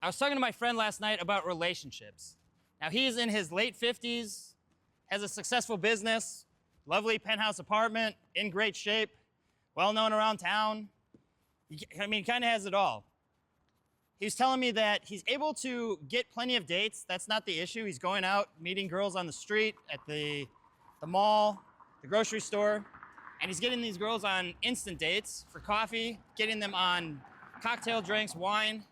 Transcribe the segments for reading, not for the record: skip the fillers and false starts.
was talking to my friend last night about relationships. Now, he's in his late 50s, has a successful business, lovely penthouse apartment, in great shape, well known around town. I mean, he kind of has it all. He was telling me that he's able to get plenty of dates. That's not the issue. He's going out, meeting girls on the street, at the mall, the grocery store, and he's getting these girls on instant dates for coffee, getting them on cocktail drinks, wine,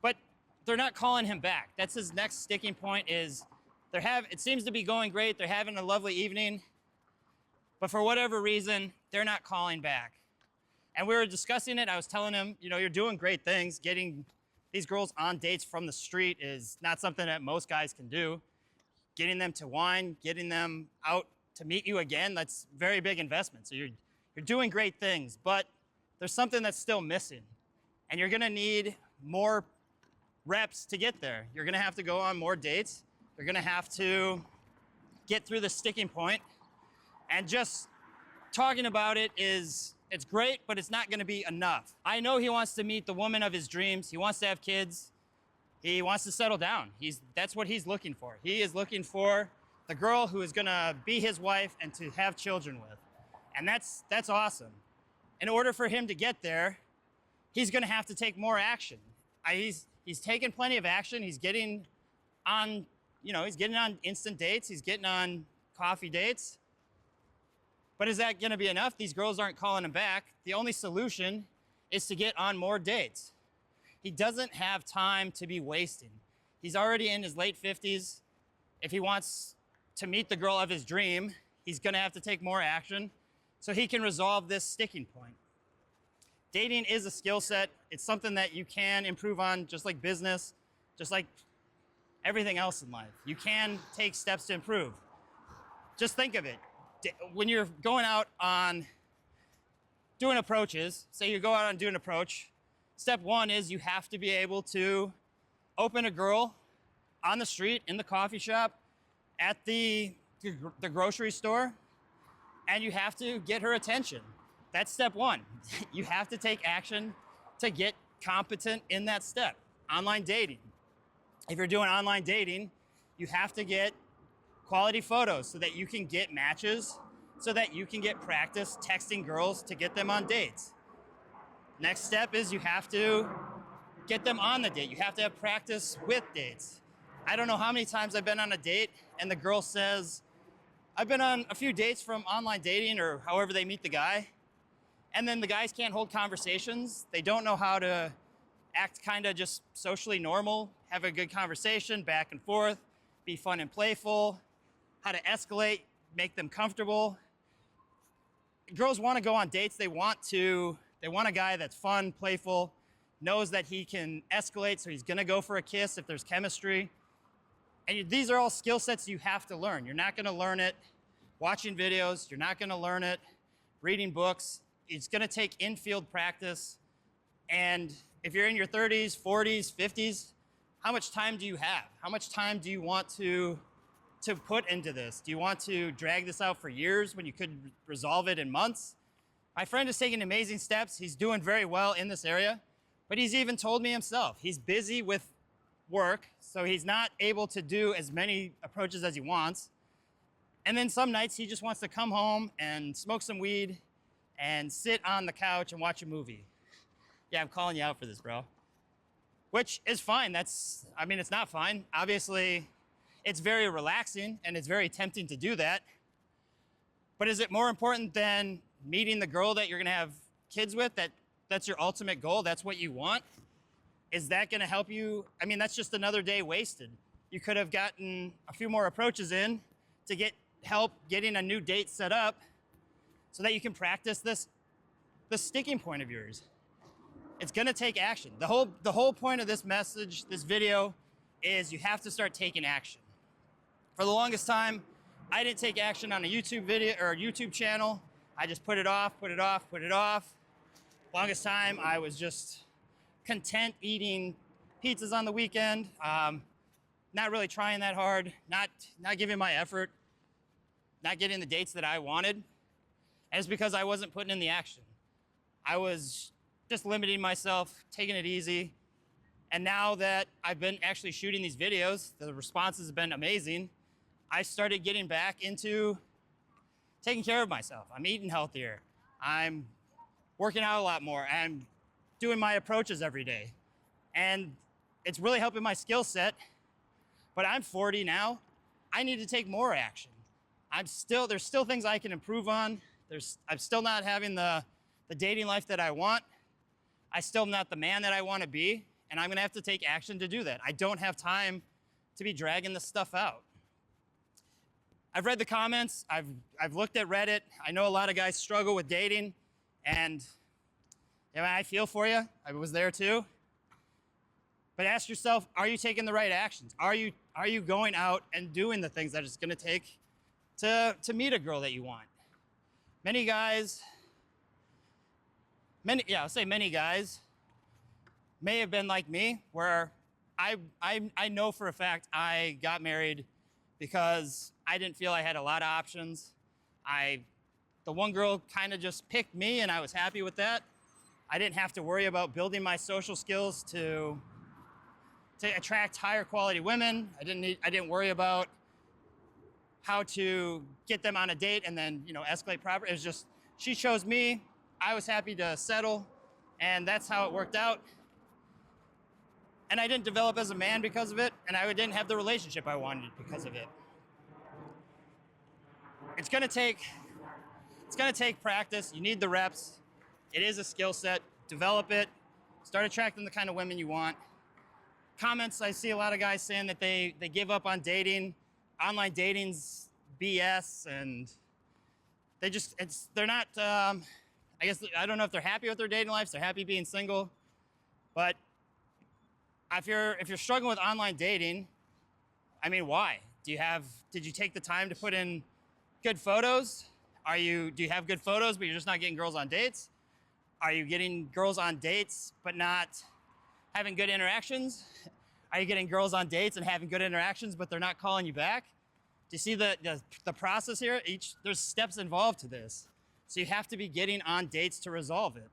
but they're not calling him back. That's his next sticking point is it seems to be going great. They're having a lovely evening, but for whatever reason, they're not calling back. And we were discussing it. I was telling him, you know, you're doing great things. Getting these girls on dates from the street is not something that most guys can do. Getting them to wine, getting them out to meet you again, that's very big investment. So you're doing great things, but there's something that's still missing. And you're gonna need more reps to get there. You're gonna have to go on more dates. You're gonna have to get through the sticking point. And just talking about it it's great, but it's not gonna be enough. I know he wants to meet the woman of his dreams. He wants to have kids. He wants to settle down. That's what he's looking for. He is looking for the girl who is gonna be his wife and to have children with. And that's awesome. In order for him to get there, he's gonna have to take more action. He's taken plenty of action. He's getting on, he's getting on instant dates. He's getting on coffee dates. But is that gonna be enough? These girls aren't calling him back. The only solution is to get on more dates. He doesn't have time to be wasting. He's already in his late 50s. If he wants to meet the girl of his dream, he's gonna have to take more action so he can resolve this sticking point. Dating is a skill set. It's something that you can improve on, just like business, just like everything else in life. You can take steps to improve. Just think of it. When you're going out on doing approaches, say you go out on doing an approach, step one is you have to be able to open a girl on the street, in the coffee shop, at the grocery store, and you have to get her attention. That's step one. You have to take action to get competent in that step. Online dating. If you're doing online dating, you have to get quality photos so that you can get matches, so that you can get practice texting girls to get them on dates. Next step is you have to get them on the date. You have to have practice with dates. I don't know how many times I've been on a date and the girl says, I've been on a few dates from online dating or however they meet the guy. And then the guys can't hold conversations. They don't know how to act kind of just socially normal, have a good conversation back and forth, be fun and playful, how to escalate, make them comfortable. Girls want to go on dates. They want a guy that's fun, playful, knows that he can escalate, so he's going to go for a kiss if there's chemistry. And these are all skill sets you have to learn. You're not going to learn it watching videos. You're not going to learn it reading books. It's going to take in-field practice. And if you're in your 30s, 40s, 50s, how much time do you have? How much time do you want to put into this? Do you want to drag this out for years when you could resolve it in months? My friend is taking amazing steps. He's doing very well in this area, but he's even told me himself, he's busy with work, so he's not able to do as many approaches as he wants. And then some nights he just wants to come home and smoke some weed and sit on the couch and watch a movie. Yeah, I'm calling you out for this, bro. Which is fine. It's not fine. Obviously, it's very relaxing and it's very tempting to do that. But is it more important than meeting the girl that you're gonna have kids with? That's your ultimate goal, that's what you want? Is that gonna help you? That's just another day wasted. You could have gotten a few more approaches in to get help getting a new date set up so that you can practice the sticking point of yours. It's gonna take action. The whole point of this message, this video, is you have to start taking action. For the longest time, I didn't take action on a YouTube video or a YouTube channel. I just put it off. Longest time, I was just content eating pizzas on the weekend, not really trying that hard, not giving my effort, not getting the dates that I wanted. And it's because I wasn't putting in the action. I was just limiting myself, taking it easy, And now that I've been actually shooting these videos, the responses have been amazing. I started getting back into taking care of myself. I'm eating healthier. I'm working out a lot more. I'm doing my approaches every day. And it's really helping my skill set. But I'm 40 now. I need to take more action. There's still things I can improve on. I'm still not having the dating life that I want. I still am not the man that I want to be. And I'm gonna have to take action to do that. I don't have time to be dragging this stuff out. I've read the comments, I've looked at Reddit. I know a lot of guys struggle with dating, and I feel for you. I was there too. But ask yourself, are you taking the right actions? Are you going out and doing the things that it's gonna take to meet a girl that you want? Many guys may have been like me, where I know for a fact I got married because I didn't feel I had a lot of options. The one girl kind of just picked me, and I was happy with that. I didn't have to worry about building my social skills to attract higher quality women. I didn't worry about how to get them on a date and then escalate properly. It was just, she chose me. I was happy to settle, and that's how it worked out. And I didn't develop as a man because of it, and I didn't have the relationship I wanted because of it. It's gonna take practice. You need the reps. It is a skill set. Develop it. Start attracting the kind of women you want. Comments, I see a lot of guys saying that they give up on dating. Online dating's BS, and they're not, I guess, I don't know if they're happy with their dating lives. They're happy being single. But if you're struggling with online dating, I mean, why? Did you take the time to put in good photos? Do you have good photos, but you're just not getting girls on dates? Are you getting girls on dates, but not having good interactions? Are you getting girls on dates and having good interactions, but they're not calling you back? Do you see the process here? There's steps involved to this. So you have to be getting on dates to resolve it.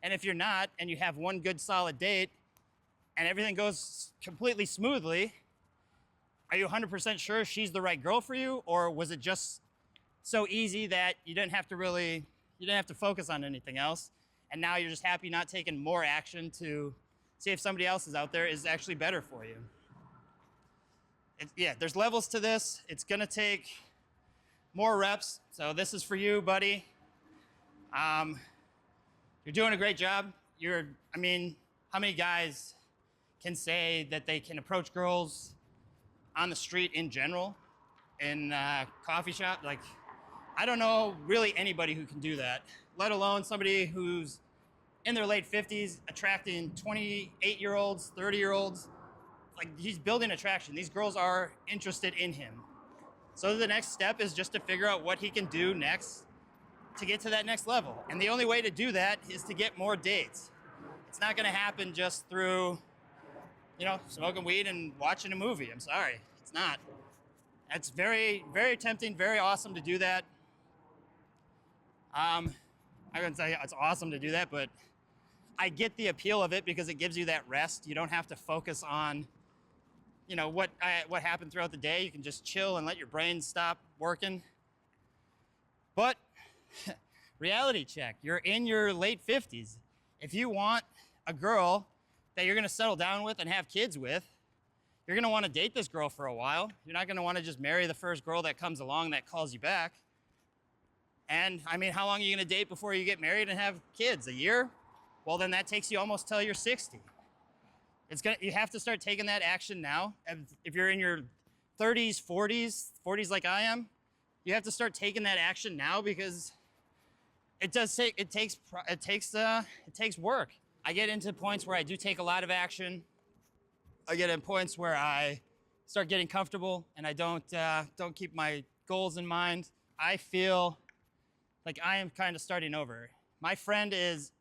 And if you're not, and you have one good solid date, and everything goes completely smoothly, are you 100% sure she's the right girl for you? Or was it just so easy that you didn't have to focus on anything else, and now you're just happy not taking more action to see if somebody else is out there is actually better for you? There's levels to this. It's gonna take more reps. So this is for you, buddy. You're doing a great job. How many guys can say that they can approach girls on the street in general, in a coffee shop? Like, I don't know really anybody who can do that, let alone somebody who's in their late 50s attracting 28-year-olds, 30-year-olds. Like, he's building attraction. These girls are interested in him. So the next step is just to figure out what he can do next to get to that next level. And the only way to do that is to get more dates. It's not gonna happen just through, smoking weed and watching a movie. I'm sorry, it's not. It's very, very tempting, very awesome to do that. I wouldn't say it's awesome to do that, but I get the appeal of it because it gives you that rest. You don't have to focus on, what happened throughout the day. You can just chill and let your brain stop working. But reality check, you're in your late 50s. If you want a girl that you're gonna settle down with and have kids with, you're gonna wanna date this girl for a while. You're not gonna wanna just marry the first girl that comes along that calls you back. And how long are you gonna date before you get married and have kids? A year? Well, then that takes you almost till you're 60. You have to start taking that action now. If you're in your 30s, 40s like I am, you have to start taking that action now, because it takes work. I get into points where I do take a lot of action. I get in points where I start getting comfortable and I don't keep my goals in mind. I feel like I am kind of starting over. My friend is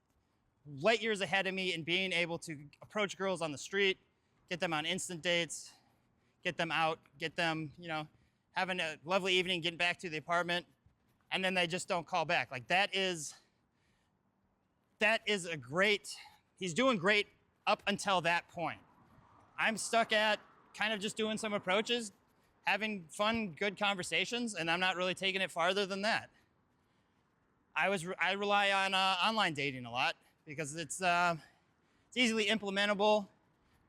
light years ahead of me in being able to approach girls on the street, get them on instant dates, get them out, get them, having a lovely evening, getting back to the apartment, and then they just don't call back. Like, that is a great, he's doing great up until that point. I'm stuck at kind of just doing some approaches, having fun, good conversations, and I'm not really taking it farther than that. I rely on online dating a lot because it's easily implementable.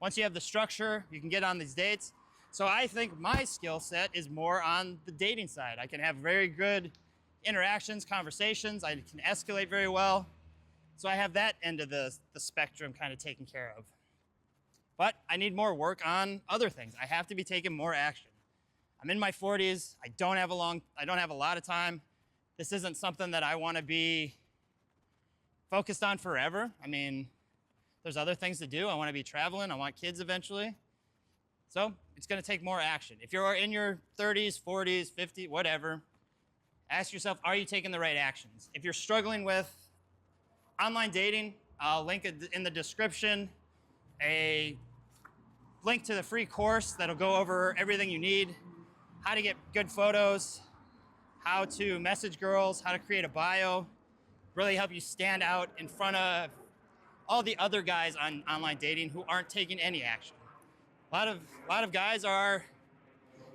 Once you have the structure, you can get on these dates. So I think my skill set is more on the dating side. I can have very good interactions, conversations. I can escalate very well. So I have that end of the spectrum kind of taken care of. But I need more work on other things. I have to be taking more action. I'm in my 40s. I don't have a lot of time. This isn't something that I want to be focused on forever. I mean, there's other things to do. I want to be traveling. I want kids eventually. So it's going to take more action. If you're in your 30s, 40s, 50s, whatever, ask yourself, are you taking the right actions? If you're struggling with online dating, I'll link it in the description, a link to the free course that'll go over everything you need, how to get good photos, how to message girls, how to create a bio, really help you stand out in front of all the other guys on online dating who aren't taking any action. A lot of guys are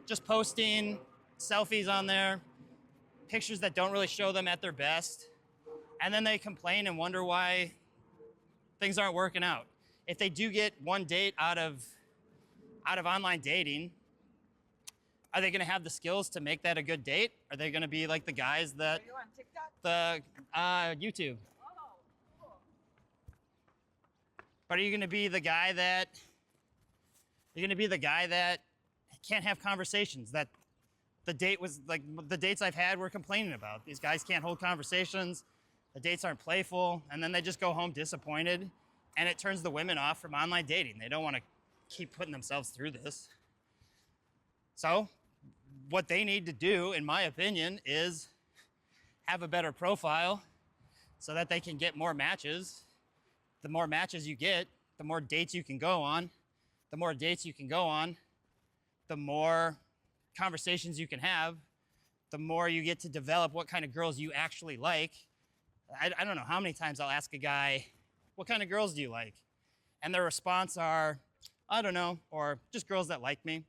just posting selfies on there, pictures that don't really show them at their best, and then they complain and wonder why things aren't working out. If they do get one date out of online dating, are they going to have the skills to make that a good date? Are they going to be like the guys that Are you on TikTok? the YouTube? Oh, cool. But are you going to be the guy that can't have conversations? That the date was like the dates I've had were complaining about. These guys can't hold conversations. The dates aren't playful, and then they just go home disappointed, and it turns the women off from online dating. They don't want to keep putting themselves through this. So what they need to do, in my opinion, is have a better profile so that they can get more matches. The more matches you get, the more dates you can go on. The more dates you can go on, the more conversations you can have, the more you get to develop what kind of girls you actually like. I don't know how many times I'll ask a guy, what kind of girls do you like? And their response are, I don't know, or just girls that like me.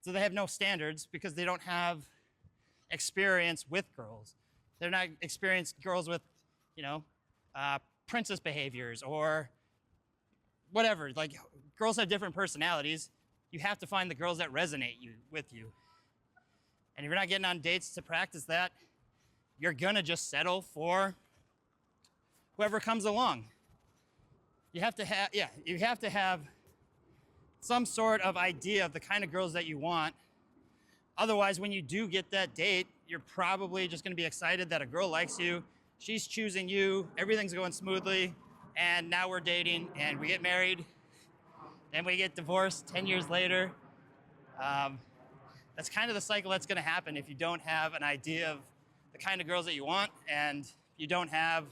So they have no standards because they don't have experience with girls. They're not experienced girls with, princess behaviors or whatever. Like, girls have different personalities. You have to find the girls that resonate with you. And if you're not getting on dates to practice that, you're gonna just settle for whoever comes along. You have to have some sort of idea of the kind of girls that you want. Otherwise, when you do get that date, you're probably just gonna be excited that a girl likes you, she's choosing you, everything's going smoothly, and now we're dating and we get married, then we get divorced 10 years later. That's kind of the cycle that's gonna happen if you don't have an idea of the kind of girls that you want and you don't have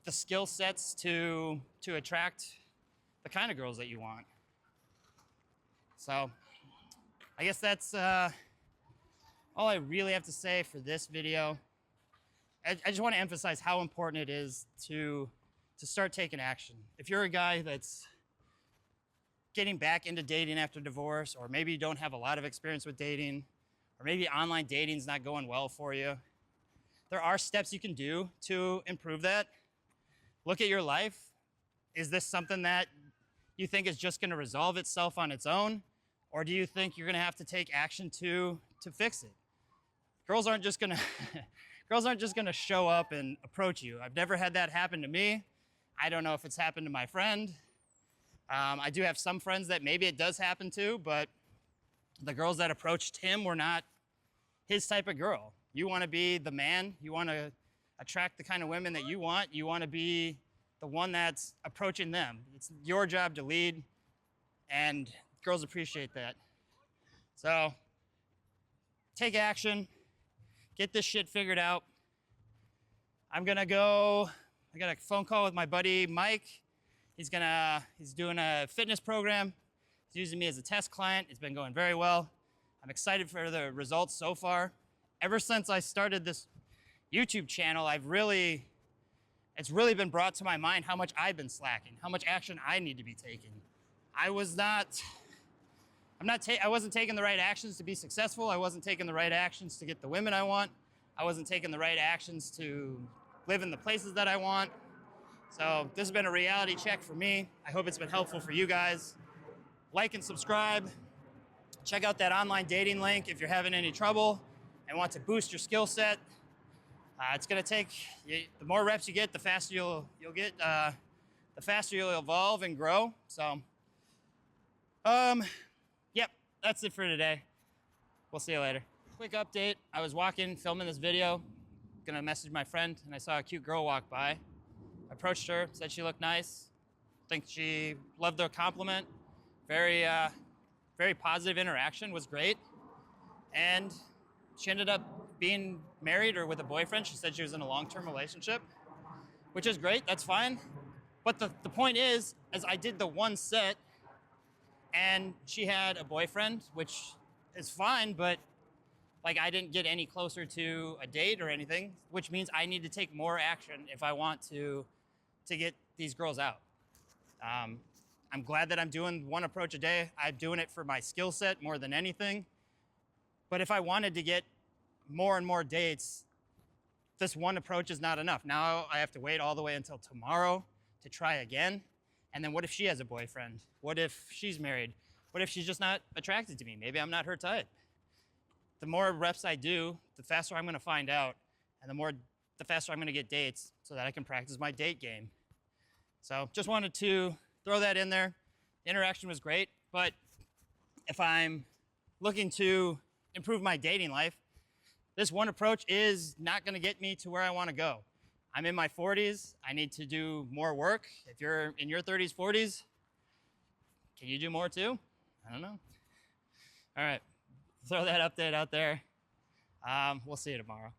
the skill sets to attract the kind of girls that you want. So I guess that's all I really have to say for this video. I just want to emphasize how important it is to start taking action. If you're a guy that's getting back into dating after divorce, or maybe you don't have a lot of experience with dating, or maybe online dating's not going well for you, there are steps you can do to improve that. Look at your life. Is this something that you think is just gonna resolve itself on its own? Or do you think you're gonna have to take action to fix it? Girls aren't just gonna show up and approach you. I've never had that happen to me. I don't know if it's happened to my friend. I do have some friends that maybe it does happen to, but the girls that approached him were not his type of girl. You wanna be the man, you wanna attract the kind of women that you want, you wanna be the one that's approaching them. It's your job to lead, and girls appreciate that. So take action, get this shit figured out. I got a phone call with my buddy Mike. He's doing a fitness program. He's using me as a test client. It's been going very well. I'm excited for the results so far. Ever since I started this YouTube channel, I've really it's really been brought to my mind how much I've been slacking, how much action I need to be taking. I wasn't taking the right actions to be successful. I wasn't taking the right actions to get the women I want. I wasn't taking the right actions to live in the places that I want. So this has been a reality check for me. I hope it's been helpful for you guys. Like and subscribe. Check out that online dating link if you're having any trouble and want to boost your skill set. It's gonna take, the more reps you get, the faster you'll get, the faster you'll evolve and grow. So, yep, that's it for today. We'll see you later. Quick update, I was walking, filming this video, gonna message my friend, and I saw a cute girl walk by. I approached her, said she looked nice. Think she loved the compliment. Very positive interaction, was great. And she ended up being married or with a boyfriend. She said she was in a long-term relationship, which is great, that's fine. But the point is I did the one set and she had a boyfriend, which is fine, but like I didn't get any closer to a date or anything, which means I need to take more action if I want to get these girls out. I'm glad that I'm doing one approach a day. I'm doing it for my skill set more than anything. But if I wanted to get more and more dates, this one approach is not enough. Now I have to wait all the way until tomorrow to try again. And then what if she has a boyfriend? What if she's married? What if she's just not attracted to me? Maybe I'm not her type. The more reps I do, the faster I'm gonna find out, and the faster I'm gonna get dates so that I can practice my date game. So just wanted to throw that in there. The interaction was great, but if I'm looking to improve my dating life, this one approach is not gonna get me to where I wanna go. I'm in my 40s, I need to do more work. If you're in your 30s, 40s, can you do more too? I don't know. All right, throw that update out there. We'll see you tomorrow.